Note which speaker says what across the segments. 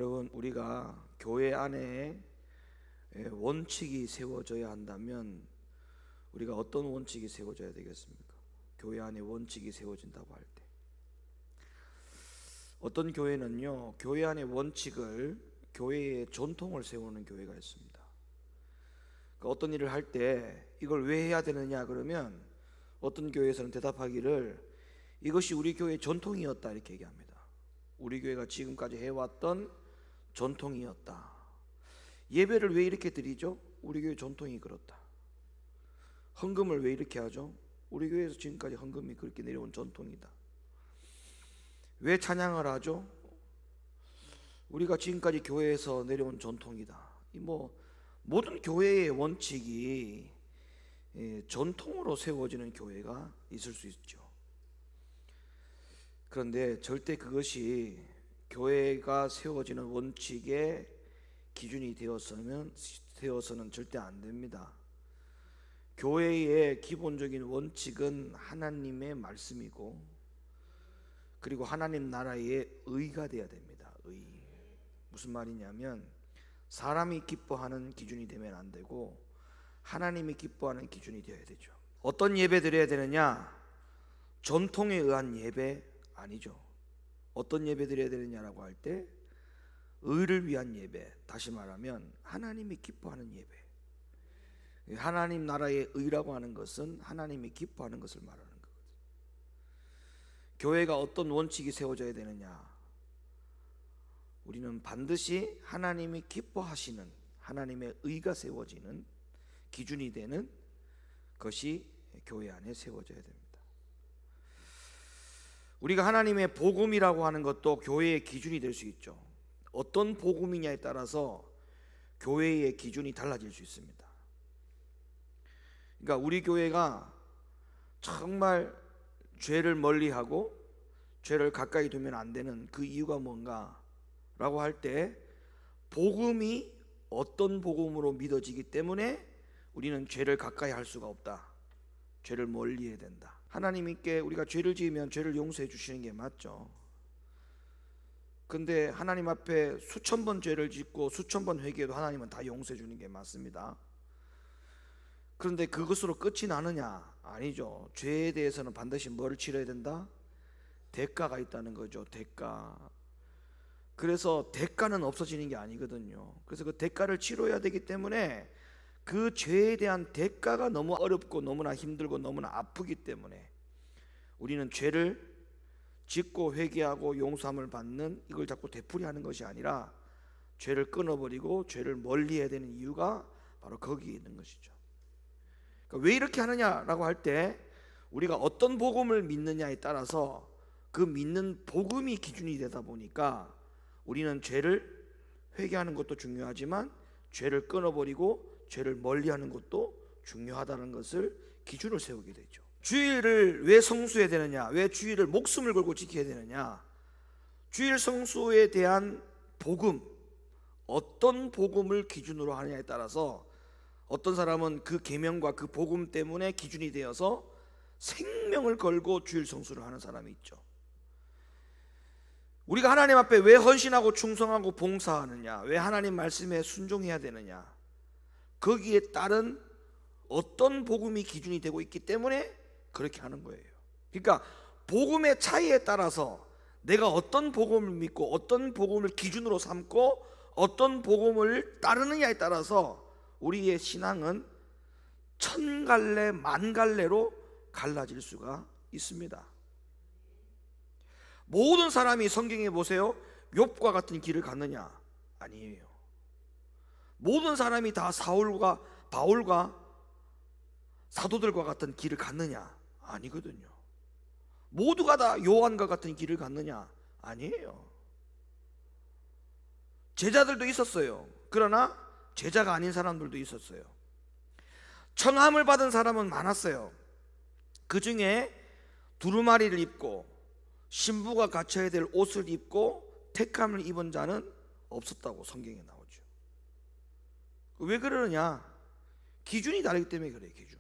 Speaker 1: 여러분, 우리가 교회 안에 원칙이 세워져야 한다면 우리가 어떤 원칙이 세워져야 되겠습니까? 교회 안에 원칙이 세워진다고 할 때 어떤 교회는요, 교회 안에 원칙을, 교회의 전통을 세우는 교회가 있습니다. 그러니까 어떤 일을 할 때 이걸 왜 해야 되느냐 그러면 어떤 교회에서는 대답하기를 이것이 우리 교회의 전통이었다 이렇게 얘기합니다. 우리 교회가 지금까지 해왔던 전통이었다. 예배를 왜 이렇게 드리죠? 우리 교회 전통이 그렇다. 헌금을 왜 이렇게 하죠? 우리 교회에서 지금까지 헌금이 그렇게 내려온 전통이다. 왜 찬양을 하죠? 우리가 지금까지 교회에서 내려온 전통이다. 모든 교회의 원칙이 전통으로 세워지는 교회가 있을 수 있죠. 그런데 절대 그것이 교회가 세워지는 원칙의 기준이 되어서는 절대 안 됩니다. 교회의 기본적인 원칙은 하나님의 말씀이고, 그리고 하나님 나라의 의가 되어야 됩니다. 의. 무슨 말이냐면 사람이 기뻐하는 기준이 되면 안 되고 하나님이 기뻐하는 기준이 되어야 되죠. 어떤 예배 드려야 되느냐? 전통에 의한 예배 아니죠. 어떤 예배 드려야 되느냐라고 할 때 의를 위한 예배, 다시 말하면 하나님이 기뻐하는 예배. 하나님 나라의 의라고 하는 것은 하나님이 기뻐하는 것을 말하는 거거든요. 교회가 어떤 원칙이 세워져야 되느냐? 우리는 반드시 하나님이 기뻐하시는 하나님의 의가 세워지는 기준이 되는 것이 교회 안에 세워져야 됩니다. 우리가 하나님의 복음이라고 하는 것도 교회의 기준이 될 수 있죠. 어떤 복음이냐에 따라서 교회의 기준이 달라질 수 있습니다. 그러니까 우리 교회가 정말 죄를 멀리하고 죄를 가까이 두면 안 되는 그 이유가 뭔가 라고 할 때 복음이 어떤 복음으로 믿어지기 때문에 우리는 죄를 가까이 할 수가 없다. 죄를 멀리해야 된다. 하나님께 우리가 죄를 지으면 죄를 용서해 주시는 게 맞죠. 근데 하나님 앞에 수천 번 죄를 짓고 수천 번 회개해도 하나님은 다 용서해 주는 게 맞습니다. 그런데 그것으로 끝이 나느냐? 아니죠. 죄에 대해서는 반드시 뭐를 치러야 된다? 대가가 있다는 거죠. 대가. 그래서 대가는 없어지는 게 아니거든요. 그래서 그 대가를 치러야 되기 때문에 그 죄에 대한 대가가 너무 어렵고 너무나 힘들고 너무나 아프기 때문에 우리는 죄를 짓고 회개하고 용서함을 받는 이걸 자꾸 되풀이하는 것이 아니라 죄를 끊어버리고 죄를 멀리해야 되는 이유가 바로 거기에 있는 것이죠. 그러니까 왜 이렇게 하느냐라고 할 때 우리가 어떤 복음을 믿느냐에 따라서 그 믿는 복음이 기준이 되다 보니까 우리는 죄를 회개하는 것도 중요하지만 죄를 끊어버리고 죄를 멀리하는 것도 중요하다는 것을 기준을 세우게 되죠. 주일을 왜 성수해야 되느냐? 왜 주일을 목숨을 걸고 지켜야 되느냐? 주일 성수에 대한 복음, 어떤 복음을 기준으로 하느냐에 따라서 어떤 사람은 그 계명과 그 복음 때문에 기준이 되어서 생명을 걸고 주일 성수를 하는 사람이 있죠. 우리가 하나님 앞에 왜 헌신하고 충성하고 봉사하느냐? 왜 하나님 말씀에 순종해야 되느냐? 거기에 따른 어떤 복음이 기준이 되고 있기 때문에 그렇게 하는 거예요. 그러니까 복음의 차이에 따라서 내가 어떤 복음을 믿고 어떤 복음을 기준으로 삼고 어떤 복음을 따르느냐에 따라서 우리의 신앙은 천 갈래 만 갈래로 갈라질 수가 있습니다. 모든 사람이 성경에 보세요, 욥과 같은 길을 갔느냐? 아니에요. 모든 사람이 다 사울과 바울과 사도들과 같은 길을 갔느냐? 아니거든요. 모두가 다 요한과 같은 길을 갔느냐? 아니에요. 제자들도 있었어요. 그러나 제자가 아닌 사람들도 있었어요. 청함을 받은 사람은 많았어요. 그 중에 두루마리를 입고 신부가 갖춰야 될 옷을 입고 택함을 입은 자는 없었다고 성경에 나오죠. 왜 그러느냐? 기준이 다르기 때문에 그래요. 기준.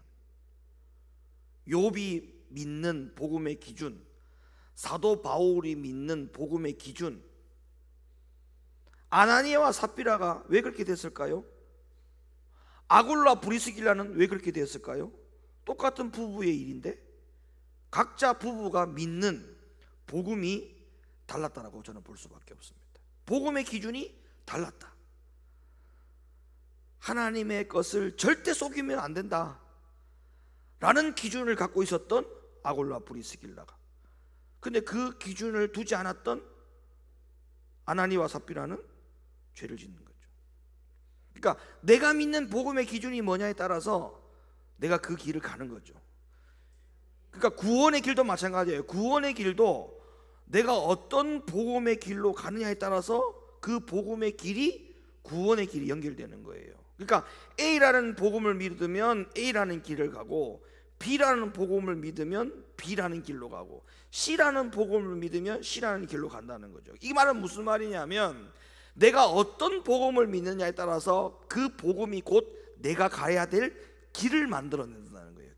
Speaker 1: 욥이 믿는 복음의 기준, 사도 바울이 믿는 복음의 기준, 아나니아와 삽비라가 왜 그렇게 됐을까요? 아굴라 브리스길라는 왜 그렇게 되었을까요? 똑같은 부부의 일인데 각자 부부가 믿는 복음이 달랐다라고 저는 볼 수밖에 없습니다. 복음의 기준이 달랐다. 하나님의 것을 절대 속이면 안 된다 라는 기준을 갖고 있었던 아굴라 브리스길라가, 근데 그 기준을 두지 않았던 아나니와 삽비라는 죄를 짓는 거죠. 그러니까 내가 믿는 복음의 기준이 뭐냐에 따라서 내가 그 길을 가는 거죠. 그러니까 구원의 길도 마찬가지예요. 구원의 길도 내가 어떤 복음의 길로 가느냐에 따라서 그 복음의 길이 구원의 길이 연결되는 거예요. 그러니까 A라는 복음을 믿으면 A라는 길을 가고, B라는 복음을 믿으면 B라는 길로 가고, C라는 복음을 믿으면 C라는 길로 간다는 거죠. 이 말은 무슨 말이냐면 내가 어떤 복음을 믿느냐에 따라서 그 복음이 곧 내가 가야 될 길을 만들어낸다는 거예요.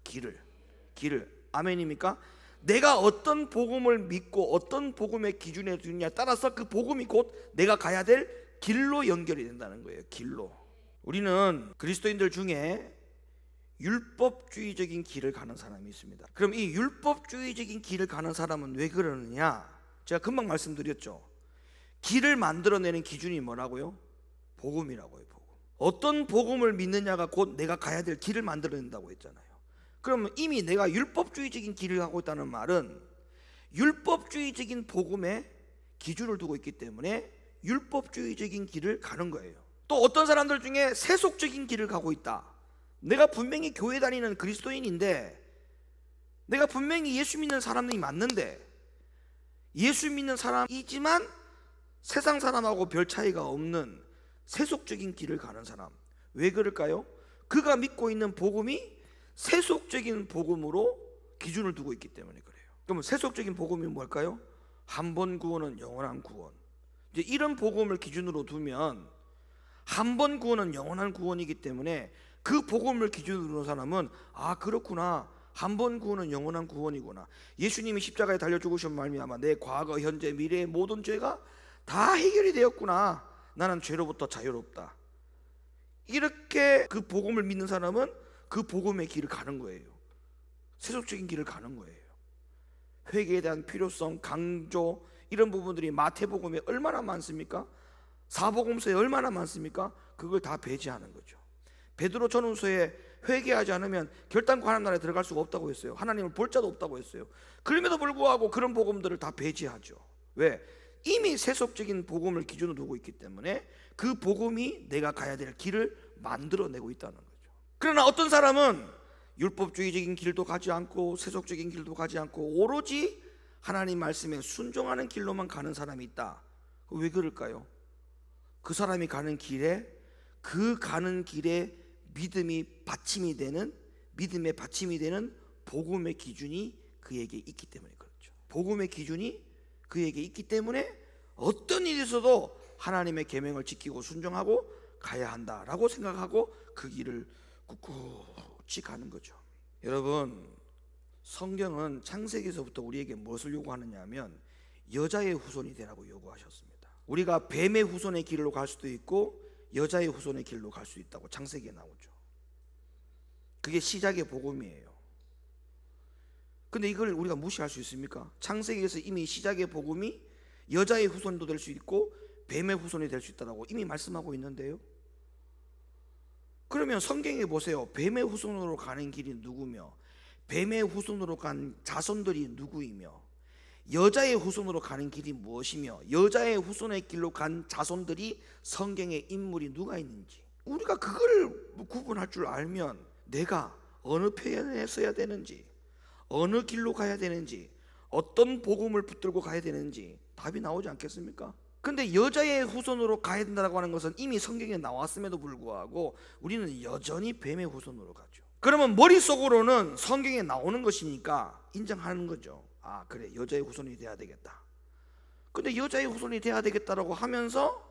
Speaker 1: 길을. 아멘입니까? 내가 어떤 복음을 믿고 어떤 복음의 기준에 두느냐에 따라서 그 복음이 곧 내가 가야 될 길로 연결이 된다는 거예요. 길로. 우리는 그리스도인들 중에 율법주의적인 길을 가는 사람이 있습니다. 그럼 이 율법주의적인 길을 가는 사람은 왜 그러느냐? 제가 금방 말씀드렸죠. 길을 만들어내는 기준이 뭐라고요? 복음이라고요. 복음. 어떤 복음을 믿느냐가 곧 내가 가야 될 길을 만들어낸다고 했잖아요. 그러면 이미 내가 율법주의적인 길을 가고 있다는 말은 율법주의적인 복음에 기준을 두고 있기 때문에 율법주의적인 길을 가는 거예요. 또 어떤 사람들 중에 세속적인 길을 가고 있다. 내가 분명히 교회 다니는 그리스도인인데, 내가 분명히 예수 믿는 사람이 맞는데, 예수 믿는 사람이지만 세상 사람하고 별 차이가 없는 세속적인 길을 가는 사람. 왜 그럴까요? 그가 믿고 있는 복음이 세속적인 복음으로 기준을 두고 있기 때문에 그래요. 그러면 세속적인 복음이 뭘까요? 한 번 구원은 영원한 구원. 이제 이런 복음을 기준으로 두면 한 번 구원은 영원한 구원이기 때문에 그 복음을 기준으로 두는 사람은 아, 그렇구나, 한 번 구원은 영원한 구원이구나, 예수님이 십자가에 달려 죽으신 말미암아 내 과거 현재 미래의 모든 죄가 다 해결이 되었구나, 나는 죄로부터 자유롭다, 이렇게 그 복음을 믿는 사람은 그 복음의 길을 가는 거예요. 세속적인 길을 가는 거예요. 회개에 대한 필요성, 강조, 이런 부분들이 마태복음에 얼마나 많습니까? 사복음서에 얼마나 많습니까? 그걸 다 배제하는 거죠. 베드로 전후서에 회개하지 않으면 결단코 하나님 나라에 들어갈 수가 없다고 했어요. 하나님을 볼 자도 없다고 했어요. 그럼에도 불구하고 그런 복음들을 다 배제하죠. 왜? 이미 세속적인 복음을 기준으로 두고 있기 때문에 그 복음이 내가 가야 될 길을 만들어내고 있다는 거죠. 그러나 어떤 사람은 율법주의적인 길도 가지 않고 세속적인 길도 가지 않고 오로지 하나님 말씀에 순종하는 길로만 가는 사람이 있다. 왜 그럴까요? 그 사람이 가는 길에, 그 가는 길에 믿음의 받침이 되는 복음의 기준이 그에게 있기 때문에 그렇죠. 복음의 기준이 그에게 있기 때문에 어떤 일이 있어도 하나님의 계명을 지키고 순종하고 가야 한다라고 생각하고 그 길을 꿋꿋이 가는 거죠. 여러분, 성경은 창세기에서부터 우리에게 무엇을 요구하느냐 하면 여자의 후손이 되라고 요구하셨습니다. 우리가 뱀의 후손의 길로 갈 수도 있고 여자의 후손의 길로 갈 수 있다고 창세기에 나오죠. 그게 시작의 복음이에요. 근데 이걸 우리가 무시할 수 있습니까? 창세기에서 이미 시작의 복음이 여자의 후손도 될 수 있고 뱀의 후손이 될 수 있다고 이미 말씀하고 있는데요. 그러면 성경에 보세요. 뱀의 후손으로 가는 길이 누구며, 뱀의 후손으로 간 자손들이 누구이며, 여자의 후손으로 가는 길이 무엇이며, 여자의 후손의 길로 간 자손들이 성경의 인물이 누가 있는지, 우리가 그걸 구분할 줄 알면 내가 어느 표현에 써야 되는지, 어느 길로 가야 되는지, 어떤 복음을 붙들고 가야 되는지 답이 나오지 않겠습니까? 근데 여자의 후손으로 가야 된다고 하는 것은 이미 성경에 나왔음에도 불구하고 우리는 여전히 뱀의 후손으로 가죠. 그러면 머릿속으로는 성경에 나오는 것이니까 인정하는 거죠. 아, 그래, 여자의 후손이 돼야 되겠다. 근데 여자의 후손이 돼야 되겠다라고 하면서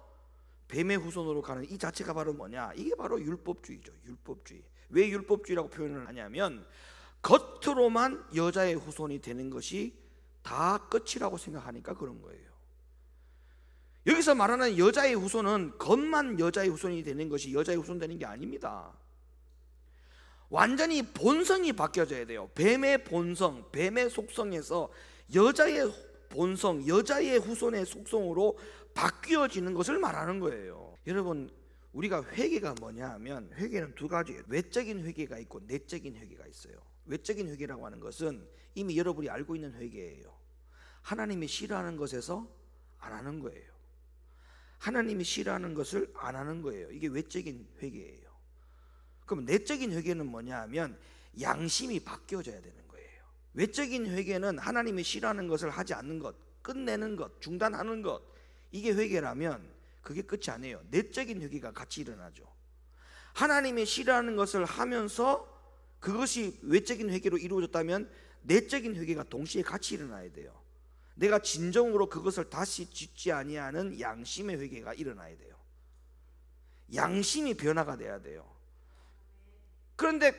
Speaker 1: 뱀의 후손으로 가는 이 자체가 바로 뭐냐? 이게 바로 율법주의죠. 율법주의. 왜 율법주의라고 표현을 하냐면 겉으로만 여자의 후손이 되는 것이 다 끝이라고 생각하니까 그런 거예요. 여기서 말하는 여자의 후손은 겉만 여자의 후손이 되는 것이 여자의 후손 되는 게 아닙니다. 완전히 본성이 바뀌어져야 돼요. 뱀의 본성, 뱀의 속성에서 여자의 본성, 여자의 후손의 속성으로 바뀌어지는 것을 말하는 거예요. 여러분, 우리가 회개가 뭐냐 하면, 회개는 두 가지예요. 외적인 회개가 있고 내적인 회개가 있어요. 외적인 회개라고 하는 것은 이미 여러분이 알고 있는 회개예요. 하나님이 싫어하는 것에서 안 하는 거예요. 하나님이 싫어하는 것을 안 하는 거예요. 이게 외적인 회개예요. 그럼 내적인 회개는 뭐냐 하면 양심이 바뀌어져야 되는 거예요. 외적인 회개는 하나님이 싫어하는 것을 하지 않는 것, 끝내는 것, 중단하는 것, 이게 회개라면 그게 끝이 아니에요. 내적인 회개가 같이 일어나죠. 하나님이 싫어하는 것을 하면서 그것이 외적인 회개로 이루어졌다면 내적인 회개가 동시에 같이 일어나야 돼요. 내가 진정으로 그것을 다시 짓지 아니하는 양심의 회개가 일어나야 돼요. 양심이 변화가 돼야 돼요. 그런데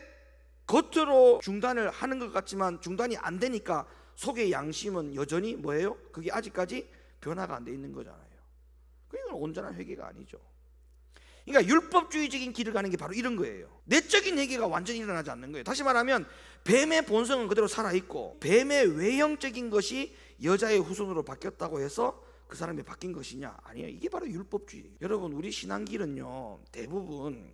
Speaker 1: 겉으로 중단을 하는 것 같지만 중단이 안 되니까 속의 양심은 여전히 뭐예요? 그게 아직까지 변화가 안 돼 있는 거잖아요. 그건 온전한 회개가 아니죠. 그러니까 율법주의적인 길을 가는 게 바로 이런 거예요. 내적인 회개가 완전히 일어나지 않는 거예요. 다시 말하면 뱀의 본성은 그대로 살아있고 뱀의 외형적인 것이 여자의 후손으로 바뀌었다고 해서 그 사람이 바뀐 것이냐? 아니에요. 이게 바로 율법주의. 여러분, 우리 신앙길은요 대부분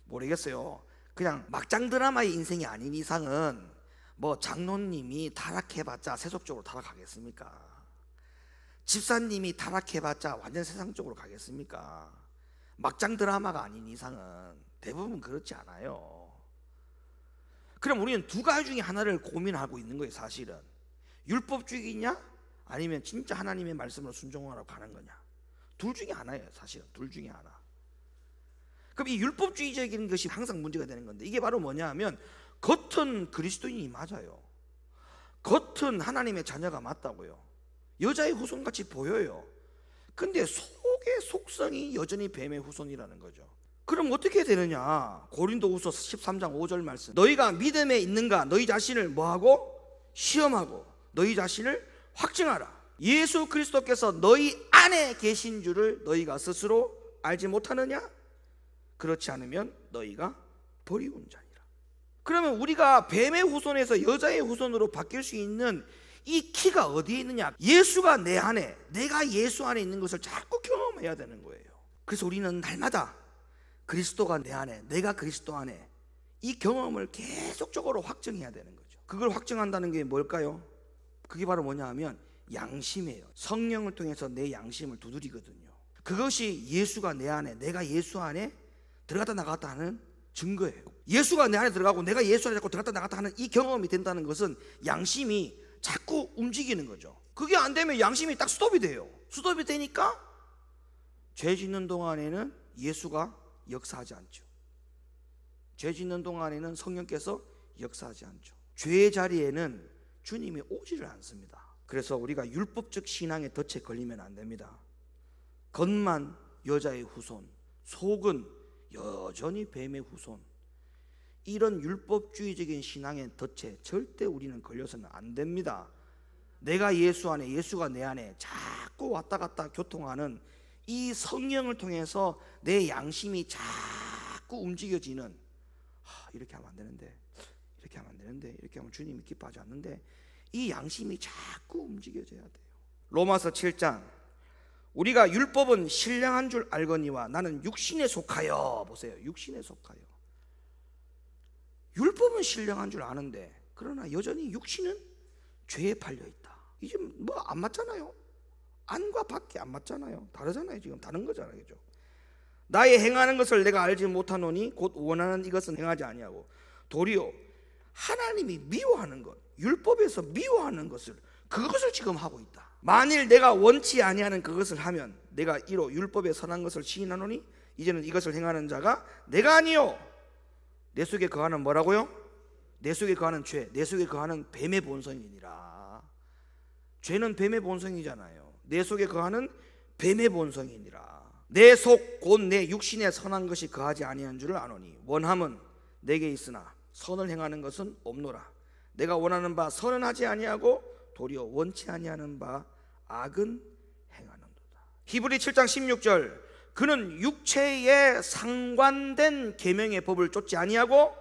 Speaker 1: 모르겠어요, 그냥 막장 드라마의 인생이 아닌 이상은 뭐 장로님이 타락해봤자 세속적으로 타락하겠습니까? 집사님이 타락해봤자 완전 세상적으로 가겠습니까? 막장 드라마가 아닌 이상은 대부분 그렇지 않아요. 그럼 우리는 두 가지 중에 하나를 고민하고 있는 거예요. 사실은 율법주의냐 아니면 진짜 하나님의 말씀으로 순종하라고 가는 거냐. 둘 중에 하나예요. 사실은 둘 중에 하나. 그럼 이 율법주의적인 것이 항상 문제가 되는 건데, 이게 바로 뭐냐 하면 겉은 그리스도인이 맞아요. 겉은 하나님의 자녀가 맞다고요. 여자의 후손같이 보여요. 근데 속의 속성이 여전히 뱀의 후손이라는 거죠. 그럼 어떻게 되느냐? 고린도후서 13장 5절 말씀, 너희가 믿음에 있는가 너희 자신을 뭐하고? 시험하고 너희 자신을 확증하라. 예수 그리스도께서 너희 안에 계신 줄을 너희가 스스로 알지 못하느냐? 그렇지 않으면 너희가 버리운 자니라. 그러면 우리가 뱀의 후손에서 여자의 후손으로 바뀔 수 있는 이 키가 어디에 있느냐? 예수가 내 안에, 내가 예수 안에 있는 것을 자꾸 경험해야 되는 거예요. 그래서 우리는 날마다 그리스도가 내 안에, 내가 그리스도 안에, 이 경험을 계속적으로 확증해야 되는 거죠. 그걸 확증한다는 게 뭘까요? 그게 바로 뭐냐 하면 양심이에요. 성령을 통해서 내 양심을 두드리거든요. 그것이 예수가 내 안에, 내가 예수 안에 들어갔다 나갔다 하는 증거예요. 예수가 내 안에 들어가고 내가 예수 안에 자꾸 들어갔다 나갔다 하는 이 경험이 된다는 것은 양심이 자꾸 움직이는 거죠. 그게 안 되면 양심이 딱 스톱이 돼요. 스톱이 되니까 죄 짓는 동안에는 예수가 역사하지 않죠. 죄 짓는 동안에는 성령께서 역사하지 않죠. 죄의 자리에는 주님이 오지를 않습니다. 그래서 우리가 율법적 신앙의 덫에 걸리면 안 됩니다. 겉만 여자의 후손, 속은 여전히 뱀의 후손, 이런 율법주의적인 신앙의 덫에 절대 우리는 걸려서는 안 됩니다. 내가 예수 안에, 예수가 내 안에 자꾸 왔다 갔다 교통하는 이 성령을 통해서 내 양심이 자꾸 움직여지는, 이렇게 하면 안 되는데, 이렇게 하면 안 되는데, 이렇게 하면 주님이 기뻐하지 않는데, 이 양심이 자꾸 움직여져야 돼요. 로마서 7장, 우리가 율법은 신령한 줄 알거니와 나는 육신에 속하여, 보세요, 육신에 속하여. 율법은 신령한 줄 아는데 그러나 여전히 육신은 죄에 팔려있다. 이제 뭐 안 맞잖아요. 안과 밖이 안 맞잖아요. 다르잖아요. 지금 다른 거잖아요. 그죠? 나의 행하는 것을 내가 알지 못하노니 곧 원하는 이것은 행하지 아니하고 도리어 하나님이 미워하는 것, 율법에서 미워하는 것을, 그것을 지금 하고 있다. 만일 내가 원치 아니하는 그것을 하면 내가 이로 율법에 선한 것을 시인하노니 이제는 이것을 행하는 자가 내가 아니요 내 속에 거하는 뭐라고요? 내 속에 거하는 죄, 내 속에 거하는 뱀의 본성이니라. 죄는 뱀의 본성이잖아요. 내 속에 거하는 뱀의 본성이니라. 내 속 곧 내 육신에 선한 것이 거하지 아니한 줄을 아노니 원함은 내게 있으나 선을 행하는 것은 없노라. 내가 원하는 바 선은 하지 아니하고 도리어 원치 아니하는 바 악은 행하는도다. 히브리 7장 16절, 그는 육체에 상관된 계명의 법을 쫓지 아니하고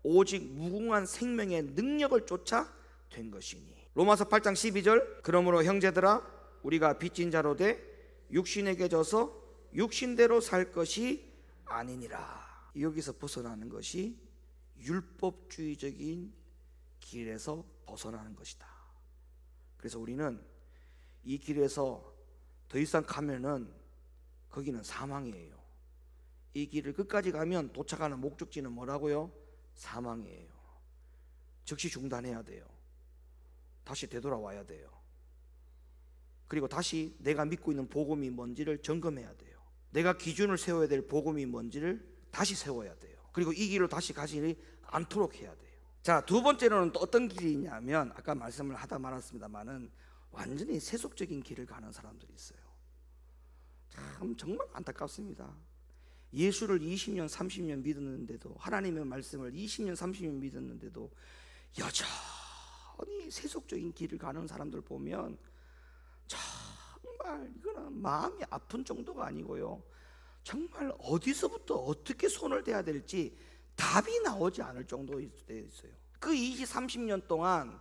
Speaker 1: 오직 무궁한 생명의 능력을 쫓아 된 것이니. 로마서 8장 12절, 그러므로 형제들아 우리가 빚진 자로 돼 육신에게 져서 육신대로 살 것이 아니니라. 여기서 벗어나는 것이 율법주의적인 길에서 벗어나는 것이다. 그래서 우리는 이 길에서 더 이상 가면은 거기는 사망이에요. 이 길을 끝까지 가면 도착하는 목적지는 뭐라고요? 사망이에요. 즉시 중단해야 돼요. 다시 되돌아와야 돼요. 그리고 다시 내가 믿고 있는 복음이 뭔지를 점검해야 돼요. 내가 기준을 세워야 될 복음이 뭔지를 다시 세워야 돼요. 그리고 이 길로 다시 가지 않도록 해야 돼요. 자, 두 번째로는 또 어떤 길이냐면, 아까 말씀을 하다 말았습니다만은 완전히 세속적인 길을 가는 사람들이 있어요. 참 정말 안타깝습니다. 예수를 20년 30년 믿었는데도, 하나님의 말씀을 20년 30년 믿었는데도 여전히 세속적인 길을 가는 사람들 보면 정말 이거는 마음이 아픈 정도가 아니고요, 정말 어디서부터 어떻게 손을 대야 될지 답이 나오지 않을 정도에 있어요. 그 20, 30년 동안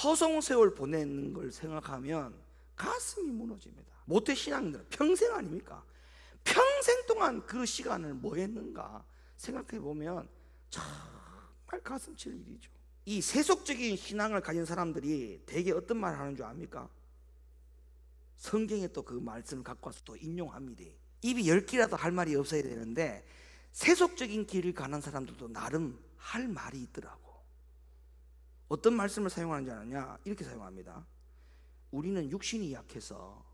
Speaker 1: 허송세월 보내는 걸 생각하면 가슴이 무너집니다. 모태신앙인들은 평생 아닙니까? 평생 동안 그 시간을 뭐 했는가 생각해 보면 정말 가슴 칠 일이죠. 이 세속적인 신앙을 가진 사람들이 대개 어떤 말을 하는 줄 압니까? 성경에 또 그 말씀을 갖고 와서 또 인용합니다. 입이 10개라도 할 말이 없어야 되는데 세속적인 길을 가는 사람들도 나름 할 말이 있더라고. 어떤 말씀을 사용하는지 아느냐? 이렇게 사용합니다. 우리는 육신이 약해서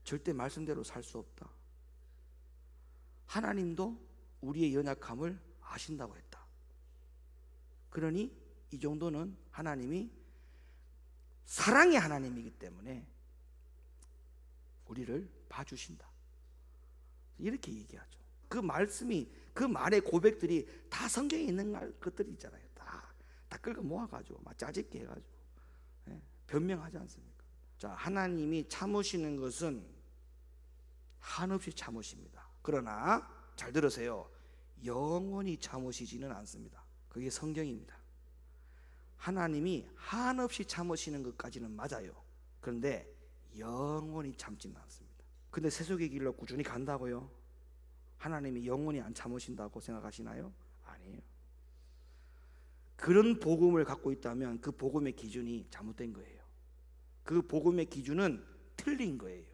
Speaker 1: 절대 말씀대로 살 수 없다. 하나님도 우리의 연약함을 아신다고 했다. 그러니 이 정도는 하나님이 사랑의 하나님이기 때문에 우리를 봐주신다. 이렇게 얘기하죠. 그 말씀이, 그 말의 고백들이 다 성경에 있는 것들이 있잖아요. 다 끌고 모아가지고 막 짜집게 해가지고 변명하지 않습니까? 자, 하나님이 참으시는 것은 한없이 참으십니다. 그러나 잘 들으세요. 영원히 참으시지는 않습니다. 그게 성경입니다. 하나님이 한없이 참으시는 것까지는 맞아요. 그런데 영원히 참지는 않습니다. 근데 세속의 길로 꾸준히 간다고요? 하나님이 영원히 안 참으신다고 생각하시나요? 아니에요. 그런 복음을 갖고 있다면 그 복음의 기준이 잘못된 거예요. 그 복음의 기준은 틀린 거예요.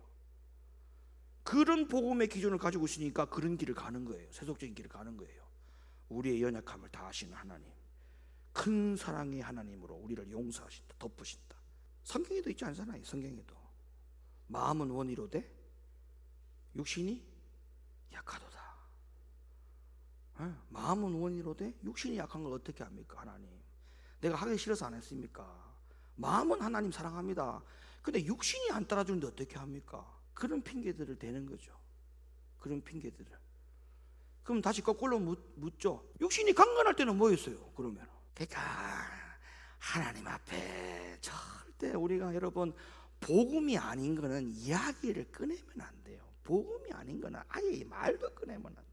Speaker 1: 그런 복음의 기준을 가지고 있으니까 그런 길을 가는 거예요. 세속적인 길을 가는 거예요. 우리의 연약함을 다 아시는 하나님, 큰 사랑의 하나님으로 우리를 용서하신다, 덮으신다. 성경에도 있지 않잖아요. 성경에도 마음은 원이로되 육신이 약하도다. 마음은 원이로되 육신이 약한 걸 어떻게 합니까? 하나님, 내가 하기 싫어서 안 했습니까? 마음은 하나님 사랑합니다. 근데 육신이 안 따라주는데 어떻게 합니까? 그런 핑계들을 대는 거죠. 그런 핑계들을. 그럼 다시 거꾸로 묻죠. 육신이 강건할 때는 뭐였어요? 그러면 그러니까 하나님 앞에 절대 우리가, 여러분, 복음이 아닌 거는 이야기를 꺼내면 안 돼요. 복음이 아닌 거는 아예 말도 꺼내면 안 돼.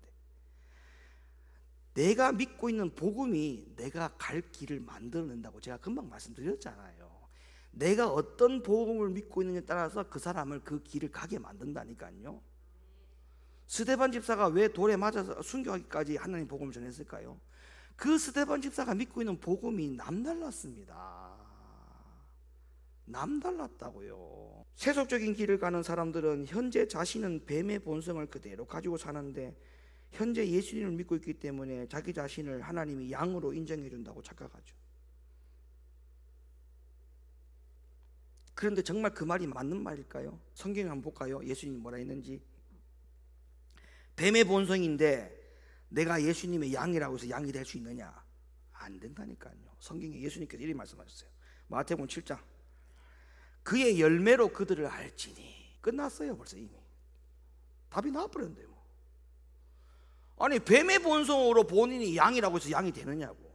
Speaker 1: 내가 믿고 있는 복음이 내가 갈 길을 만들어낸다고 제가 금방 말씀드렸잖아요. 내가 어떤 복음을 믿고 있느냐에 따라서 그 사람을 그 길을 가게 만든다니까요. 스데반 집사가 왜 돌에 맞아서 순교하기까지 하나님 복음을 전했을까요? 그 스데반 집사가 믿고 있는 복음이 남달랐습니다. 남달랐다고요. 세속적인 길을 가는 사람들은 현재 자신은 뱀의 본성을 그대로 가지고 사는데 현재 예수님을 믿고 있기 때문에 자기 자신을 하나님이 양으로 인정해 준다고 착각하죠. 그런데 정말 그 말이 맞는 말일까요? 성경 한번 볼까요? 예수님이 뭐라 했는지. 뱀의 본성인데 내가 예수님의 양이라고 해서 양이 될 수 있느냐? 안 된다니까요. 성경에 예수님께서 이렇게 말씀하셨어요. 마태복음 7장. 그의 열매로 그들을 알지니. 끝났어요. 벌써 이미 답이 나와버렸는데 뭐. 아니, 뱀의 본성으로 본인이 양이라고 해서 양이 되느냐고.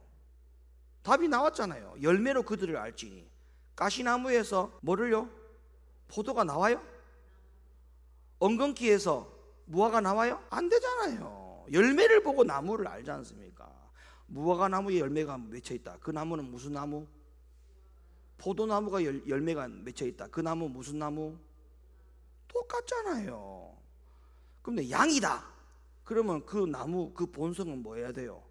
Speaker 1: 답이 나왔잖아요. 열매로 그들을 알지니. 가시나무에서 뭐를요? 포도가 나와요? 엉겅퀴에서 무화과 나와요? 안 되잖아요. 열매를 보고 나무를 알지 않습니까? 무화과 나무에 열매가 맺혀 있다. 그 나무는 무슨 나무? 포도나무가 열매가 맺혀 있다. 그 나무 무슨 나무? 똑같잖아요. 그런데 양이다. 그러면 그 나무 그 본성은 뭐 해야 돼요?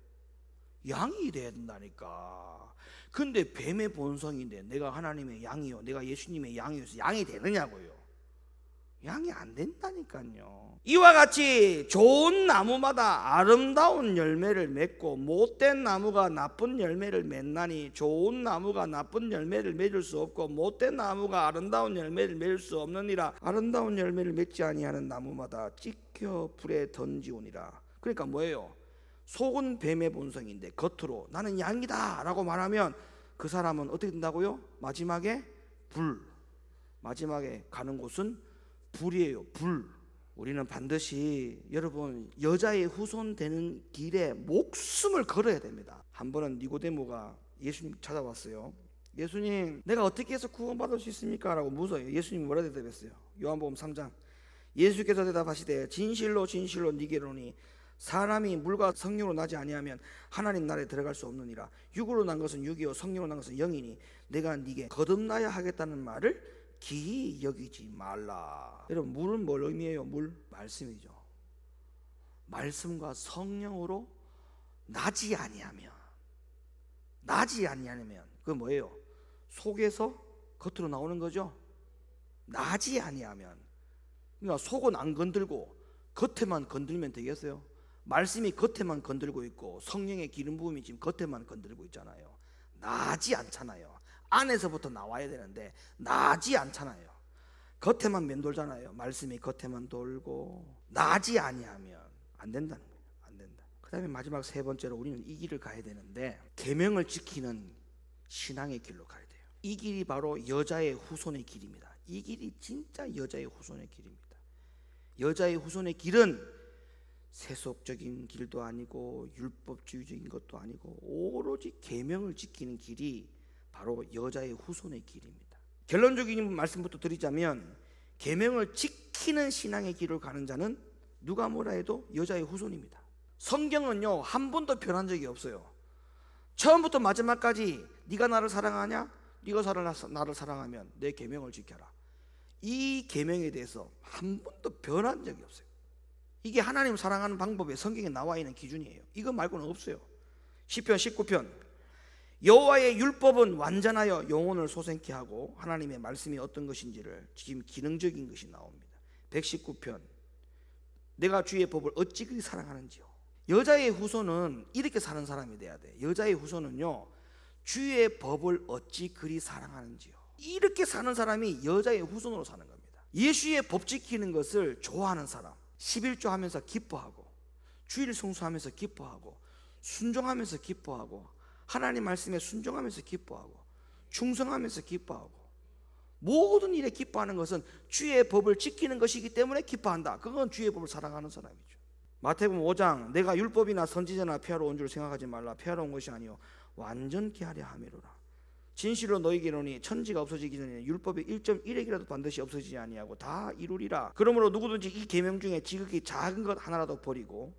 Speaker 1: 양이 돼야 된다니까. 근데 뱀의 본성인데 내가 하나님의 양이요, 내가 예수님의 양이어서 양이 되느냐고요? 양이 안 된다니까요. 이와 같이 좋은 나무마다 아름다운 열매를 맺고 못된 나무가 나쁜 열매를 맺나니 좋은 나무가 나쁜 열매를 맺을 수 없고 못된 나무가 아름다운 열매를 맺을 수 없느니라. 아름다운 열매를 맺지 아니하는 나무마다 찢겨 불에 던지우니라. 그러니까 뭐예요? 속은 뱀의 본성인데 겉으로 나는 양이다 라고 말하면 그 사람은 어떻게 된다고요? 마지막에 불. 마지막에 가는 곳은 불이에요. 불. 우리는 반드시 여러분 여자의 후손 되는 길에 목숨을 걸어야 됩니다. 한 번은 니고데모가 예수님 찾아왔어요. 예수님, 내가 어떻게 해서 구원받을 수 있습니까? 라고 물어요. 예수님이 뭐라 대답했어요? 요한복음 3장. 예수께서 대답하시되 진실로 진실로 네게 이르노니 사람이 물과 성령으로 나지 아니하면 하나님 나라에 들어갈 수 없느니라. 육으로 난 것은 육이요 성령으로 난 것은 영이니 내가 네게 거듭나야 하겠다는 말을 기히 여기지 말라. 여러분, 물은 뭘 의미해요? 물? 말씀이죠. 말씀과 성령으로 나지 아니하면 그건 뭐예요? 속에서 겉으로 나오는 거죠. 나지 아니하면, 그러니까 속은 안 건들고 겉에만 건들면 되겠어요? 말씀이 겉에만 건들고 있고 성령의 기름 부음이 지금 겉에만 건들고 있잖아요. 나지 않잖아요. 안에서부터 나와야 되는데 나지 않잖아요. 겉에만 맴돌잖아요. 말씀이 겉에만 돌고 나지 아니하면 안 된다는 거예요. 안 된다. 그 다음에 마지막 세 번째로 우리는 이 길을 가야 되는데 계명을 지키는 신앙의 길로 가야 돼요. 이 길이 바로 여자의 후손의 길입니다. 이 길이 진짜 여자의 후손의 길입니다. 여자의 후손의 길은 세속적인 길도 아니고 율법주의적인 것도 아니고 오로지 계명을 지키는 길이 바로 여자의 후손의 길입니다. 결론적인 말씀부터 드리자면 계명을 지키는 신앙의 길을 가는 자는 누가 뭐라 해도 여자의 후손입니다. 성경은요 한 번도 변한 적이 없어요. 처음부터 마지막까지 네가 나를 사랑하냐? 네가 나를 사랑하면 내 계명을 지켜라. 이 계명에 대해서 한 번도 변한 적이 없어요. 이게 하나님 사랑하는 방법에 성경에 나와 있는 기준이에요. 이거 말고는 없어요. 시편 19편 여호와의 율법은 완전하여 영혼을 소생케 하고 하나님의 말씀이 어떤 것인지를 지금 기능적인 것이 나옵니다. 119편 내가 주의 법을 어찌 그리 사랑하는지요. 여자의 후손은 이렇게 사는 사람이 돼야 돼. 여자의 후손은요 주의 법을 어찌 그리 사랑하는지요. 이렇게 사는 사람이 여자의 후손으로 사는 겁니다. 예수의 법 지키는 것을 좋아하는 사람, 11조 하면서 기뻐하고 주일 성수하면서 기뻐하고 순종하면서 기뻐하고 하나님 말씀에 순종하면서 기뻐하고 충성하면서 기뻐하고 모든 일에 기뻐하는 것은 주의 법을 지키는 것이기 때문에 기뻐한다. 그건 주의 법을 사랑하는 사람이죠. 마태복음 5장 내가 율법이나 선지자나 폐하러 온 줄 생각하지 말라. 폐하러 온 것이 아니요 완전케 하려 함이로라. 진실로 너희에게 이르노니 천지가 없어지기 전에 율법의 1.1핵이라도 반드시 없어지지 아니하고 다 이루리라. 그러므로 누구든지 이 계명 중에 지극히 작은 것 하나라도 버리고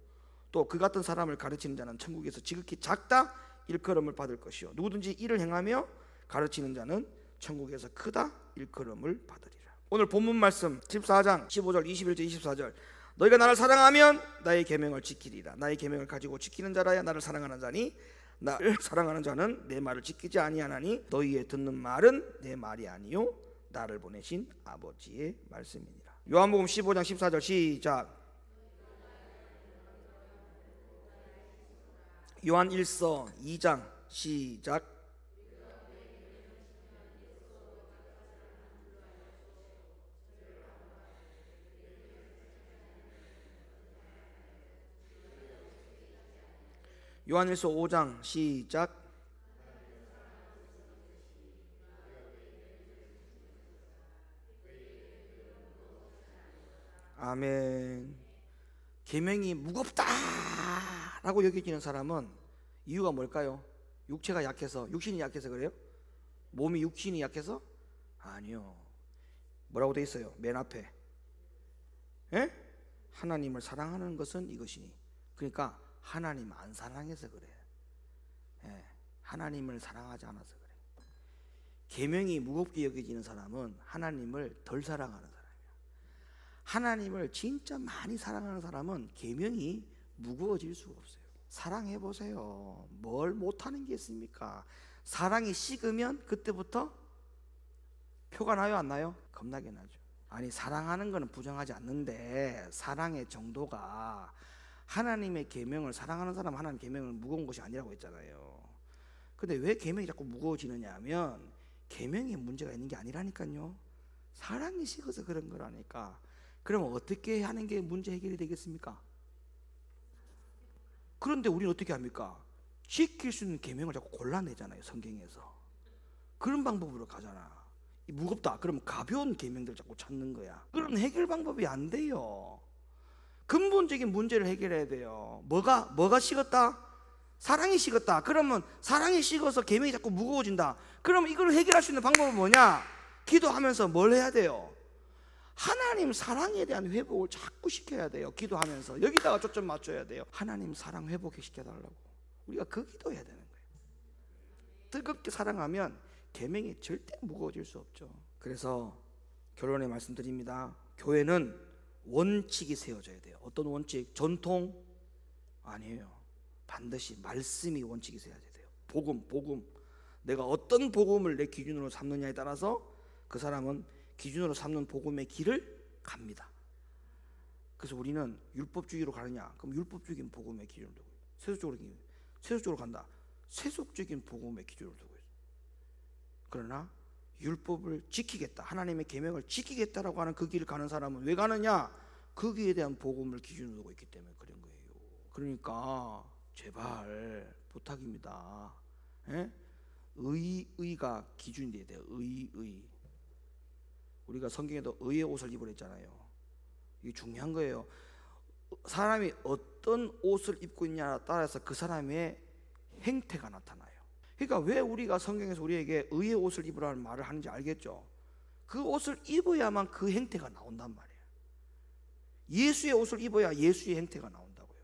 Speaker 1: 또 그 같은 사람을 가르치는 자는 천국에서 지극히 작다 일컬음을 받을 것이요 누구든지 이를 행하며 가르치는 자는 천국에서 크다 일컬음을 받으리라. 오늘 본문 말씀 14장 15절 21절 24절 너희가 나를 사랑하면 나의 계명을 지키리라. 나의 계명을 가지고 지키는 자라야 나를 사랑하는 자니 나를 사랑하는 자는 내 말을 지키지 아니하나니 너희의 듣는 말은 내 말이 아니요 나를 보내신 아버지의 말씀이니라. 요한복음 15장 14절 시작. 요한 1서 2장 시작. 요한 1서 5장 시작. 아멘. 계명이 무겁다라고 여겨지는 사람은 이유가 뭘까요? 육체가 약해서, 육신이 약해서 그래요? 몸이 육신이 약해서? 아니요. 뭐라고 돼 있어요? 맨 앞에 예? 하나님을 사랑하는 것은 이것이니. 그러니까 하나님 안 사랑해서 그래. 예, 하나님을 사랑하지 않아서 그래. 계명이 무겁게 여겨지는 사람은 하나님을 덜 사랑하는 사람이야. 하나님을 진짜 많이 사랑하는 사람은 계명이 무거워질 수가 없어요. 사랑해 보세요. 뭘 못하는 게 있습니까? 사랑이 식으면 그때부터 표가 나요, 안 나요? 겁나게 나죠. 아니, 사랑하는 거는 부정하지 않는데 사랑의 정도가 하나님의 계명을 사랑하는 사람은 하나님 계명은 무거운 것이 아니라고 했잖아요. 근데 왜 계명이 자꾸 무거워지느냐 하면 계명에 문제가 있는 게 아니라니까요. 사랑이 식어서 그런 거라니까. 그러면 어떻게 하는 게 문제 해결이 되겠습니까? 그런데 우리는 어떻게 합니까? 지킬 수 있는 계명을 자꾸 골라내잖아요, 성경에서. 그런 방법으로 가잖아. 무겁다 그러면 가벼운 계명들 자꾸 찾는 거야. 그런 해결 방법이 안 돼요. 근본적인 문제를 해결해야 돼요. 뭐가 식었다? 사랑이 식었다. 그러면 사랑이 식어서 계명이 자꾸 무거워진다. 그러면 이걸 해결할 수 있는 방법은 뭐냐? 기도하면서 뭘 해야 돼요? 하나님 사랑에 대한 회복을 자꾸 시켜야 돼요. 기도하면서 여기다가 초점 맞춰야 돼요. 하나님 사랑 회복시켜달라고. 우리가 그 기도해야 되는 거예요. 뜨겁게 사랑하면 계명이 절대 무거워질 수 없죠. 그래서 결론에 말씀드립니다. 교회는 원칙이 세워져야 돼요. 어떤 원칙? 전통? 아니에요. 반드시 말씀이 원칙이 세워져야 돼요. 복음. 내가 어떤 복음을 내 기준으로 삼느냐에 따라서 그 사람은 기준으로 삼는 복음의 길을 갑니다. 그래서 우리는 율법주의로 가느냐? 그럼 율법적인 복음의 기준을 두고, 세속적으로 간다. 세속적인 복음의 기준을 두고 있어요. 그러나 율법을 지키겠다, 하나님의 계명을 지키겠다라고 하는 그 길을 가는 사람은 왜 가느냐? 거기에 대한 복음을 기준으로 두고 있기 때문에 그런 거예요. 그러니까 제발 부탁입니다. 예? 의가 기준이 돼야 돼요. 의. 우리가 성경에도 의의 옷을 입으라 했잖아요. 이게 중요한 거예요. 사람이 어떤 옷을 입고 있냐에 따라서 그 사람의 행태가 나타나요. 그러니까 왜 우리가 성경에서 우리에게 의의 옷을 입으라는 말을 하는지 알겠죠? 그 옷을 입어야만 그 행태가 나온단 말이에요. 예수의 옷을 입어야 예수의 행태가 나온다고요.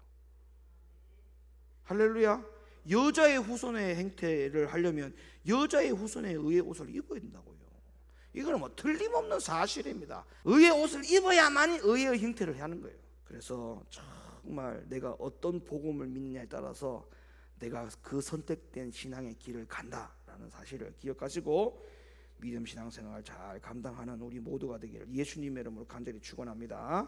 Speaker 1: 할렐루야. 여자의 후손의 행태를 하려면 여자의 후손의 의의 옷을 입어야 된다고요. 이거는 뭐 틀림없는 사실입니다. 의의 옷을 입어야만 의의 행태를 하는 거예요. 그래서 정말 내가 어떤 복음을 믿느냐에 따라서 내가 그 선택된 신앙의 길을 간다라는 사실을 기억하시고 믿음 신앙생활 잘 감당하는 우리 모두가 되기를 예수님의 이름으로 간절히 축원합니다.